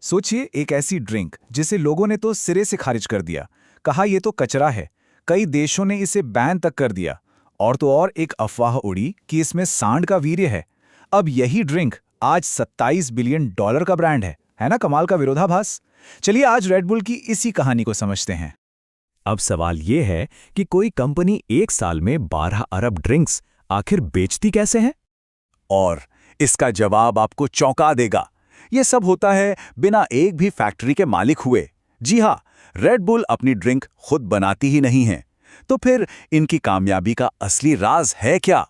सोचिए, एक ऐसी ड्रिंक जिसे लोगों ने तो सिरे से खारिज कर दिया, कहा यह तो कचरा है। कई देशों ने इसे बैन तक कर दिया। और तो और एक अफवाह उड़ी कि इसमें सांड का वीर्य है। अब यही ड्रिंक आज $27 बिलियन का ब्रांड है ना? कमाल का विरोधाभास। चलिए आज रेडबुल की इसी कहानी को समझते हैं। अब सवाल ये है कि कोई कंपनी एक साल में 12 अरब ड्रिंक्स आखिर बेचती कैसे है? और इसका जवाब आपको चौंका देगा। यह सब होता है बिना एक भी फैक्ट्री के मालिक हुए। जी हाँ, रेडबुल अपनी ड्रिंक खुद बनाती ही नहीं है। तो फिर इनकी कामयाबी का असली राज है क्या?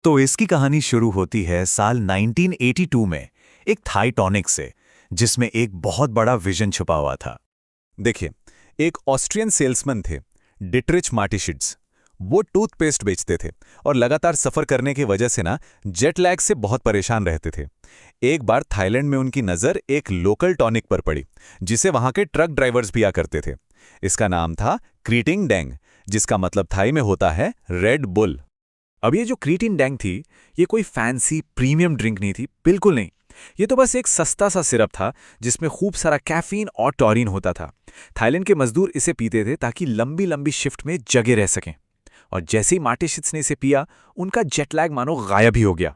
तो इसकी कहानी शुरू होती है साल 1982 में एक थाई टॉनिक से, जिसमें एक बहुत बड़ा विजन छुपा हुआ था। देखिए, एक ऑस्ट्रियन सेल्समैन थे, डिट्रिच मार्टिशिड्स। वो टूथपेस्ट बेचते थे और लगातार सफर करने की वजह से जेट लैग से बहुत परेशान रहते थे। एक बार थाईलैंड में उनकी नज़र एक लोकल टॉनिक पर पड़ी, जिसे वहां के ट्रक ड्राइवर्स पिया करते थे। इसका नाम था क्रीटिंग डैंग, जिसका मतलब थाई में होता है रेड बुल। अब ये जो क्रीटिन डैंग थी, ये कोई फैंसी प्रीमियम ड्रिंक नहीं थी, बिल्कुल नहीं। ये तो बस एक सस्ता सा सिरप था जिसमें खूब सारा कैफीन और टॉरिन होता था। थाईलैंड के मजदूर इसे पीते थे ताकि लंबी लंबी शिफ्ट में जगे रह सकें। और जैसे ही मार्टिशिड्स ने इसे पिया, उनका जेटलैग मानो गायब ही हो गया।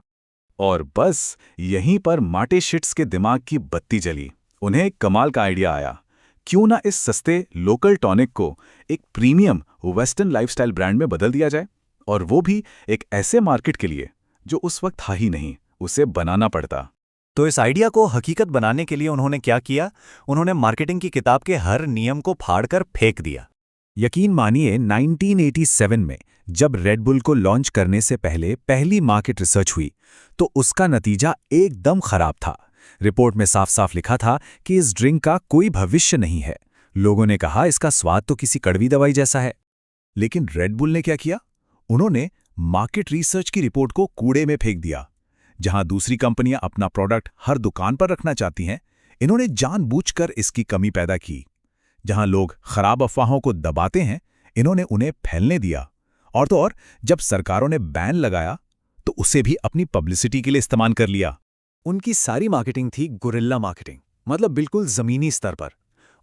और बस यहीं पर मार्टिशिड्स के दिमाग की बत्ती जली। उन्हें एक कमाल का आइडिया आया। क्यों ना इस सस्ते लोकल टॉनिक को एक प्रीमियम वेस्टर्न लाइफस्टाइल ब्रांड में बदल दिया जाए, और वो भी एक ऐसे मार्केट के लिए जो उस वक्त था ही नहीं, उसे बनाना पड़ता। तो इस आइडिया को हकीकत बनाने के लिए उन्होंने क्या किया? उन्होंने मार्केटिंग की किताब के हर नियम को फाड़कर फेंक दिया। यकीन मानिए, 1987 में जब रेडबुल को लॉन्च करने से पहले पहली मार्केट रिसर्च हुई, तो उसका नतीजा एकदम खराब था। रिपोर्ट में साफ साफ लिखा था कि इस ड्रिंक का कोई भविष्य नहीं है। लोगों ने कहा इसका स्वाद तो किसी कड़वी दवाई जैसा है। लेकिन रेडबुल ने क्या किया? उन्होंने मार्केट रिसर्च की रिपोर्ट को कूड़े में फेंक दिया। जहां दूसरी कंपनियां अपना प्रोडक्ट हर दुकान पर रखना चाहती हैं, इन्होंने जानबूझकर इसकी कमी पैदा की। जहां लोग खराब अफवाहों को दबाते हैं, इन्होंने उन्हें फैलने दिया। और तो और जब सरकारों ने बैन लगाया, तो उसे भी अपनी पब्लिसिटी के लिए इस्तेमाल कर लिया। उनकी सारी मार्केटिंग थी गुरिल्ला मार्केटिंग, मतलब बिल्कुल जमीनी स्तर पर।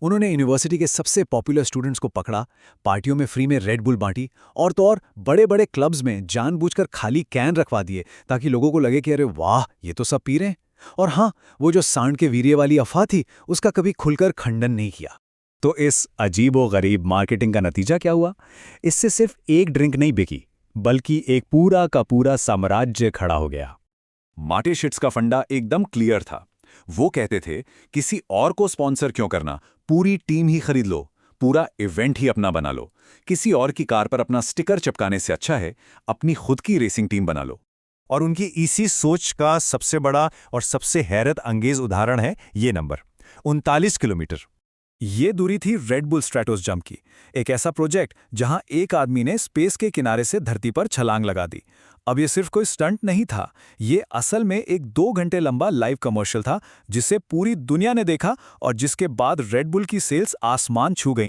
उन्होंने यूनिवर्सिटी के सबसे पॉपुलर स्टूडेंट्स को पकड़ा, पार्टियों में फ्री में रेड बुल बांटी, और तो और बड़े बड़े क्लब्स में जानबूझकर खाली कैन रखवा दिए ताकि लोगों को लगे कि अरे वाह, ये तो सब पी रहे हैं। और हाँ, वो जो सांड के वीर्य वाली अफवाह थी, उसका कभी खुलकर खंडन नहीं किया। तो इस अजीबो-गरीब मार्केटिंग का नतीजा क्या हुआ? इससे सिर्फ एक ड्रिंक नहीं बिकी, बल्कि एक पूरा का पूरा साम्राज्य खड़ा हो गया। मार्टिशिड्स का फंडा एकदम क्लियर था। वो कहते थे, किसी और को स्पॉन्सर क्यों करना, पूरी टीम ही खरीद लो, पूरा इवेंट ही अपना बना लो। किसी और की कार पर अपना स्टिकर चिपकाने से अच्छा है अपनी खुद की रेसिंग टीम बना लो। और उनकी इसी सोच का सबसे बड़ा और सबसे हैरत अंगेज उदाहरण है ये नंबर 39 किलोमीटर। ये दूरी थी रेडबुल स्ट्रैटोस जंप की, एक ऐसा प्रोजेक्ट जहां एक आदमी ने स्पेस के किनारे से धरती पर छलांग लगा दी। अब ये सिर्फ कोई स्टंट नहीं था, ये असल में एक 2 घंटे लंबा लाइव कमर्शियल था जिसे पूरी दुनिया ने देखा और जिसके बाद रेडबुल की सेल्स आसमान छू गई।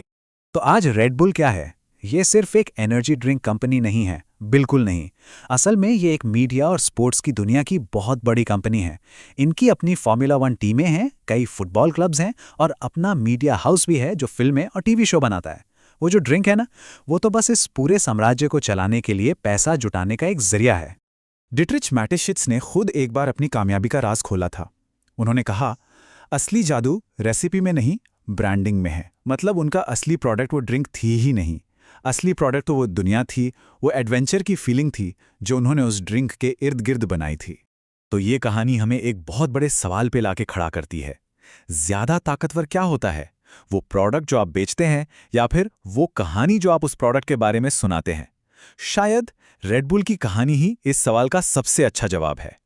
तो आज रेडबुल क्या है? ये सिर्फ एक एनर्जी ड्रिंक कंपनी नहीं है, बिल्कुल नहीं। असल में ये एक मीडिया और स्पोर्ट्स की दुनिया की बहुत बड़ी कंपनी है। इनकी अपनी फॉर्मूला 1 टीमें हैं, कई फुटबॉल क्लब्स हैं और अपना मीडिया हाउस भी है जो फिल्में और टीवी शो बनाता है। वो जो ड्रिंक है ना, वो तो बस इस पूरे साम्राज्य को चलाने के लिए पैसा जुटाने का एक जरिया है। डिट्रिच मार्टिशिड्स ने खुद एक बार अपनी कामयाबी का राज खोला था। उन्होंने कहा, असली जादू रेसिपी में नहीं, ब्रांडिंग में है। मतलब उनका असली प्रोडक्ट वो ड्रिंक थी ही नहीं। असली प्रोडक्ट तो वो दुनिया थी, वो एडवेंचर की फीलिंग थी जो उन्होंने उस ड्रिंक के इर्द गिर्द बनाई थी। तो ये कहानी हमें एक बहुत बड़े सवाल पे लाके खड़ा करती है। ज्यादा ताकतवर क्या होता है, वो प्रोडक्ट जो आप बेचते हैं या फिर वो कहानी जो आप उस प्रोडक्ट के बारे में सुनाते हैं? शायद रेडबुल की कहानी ही इस सवाल का सबसे अच्छा जवाब है।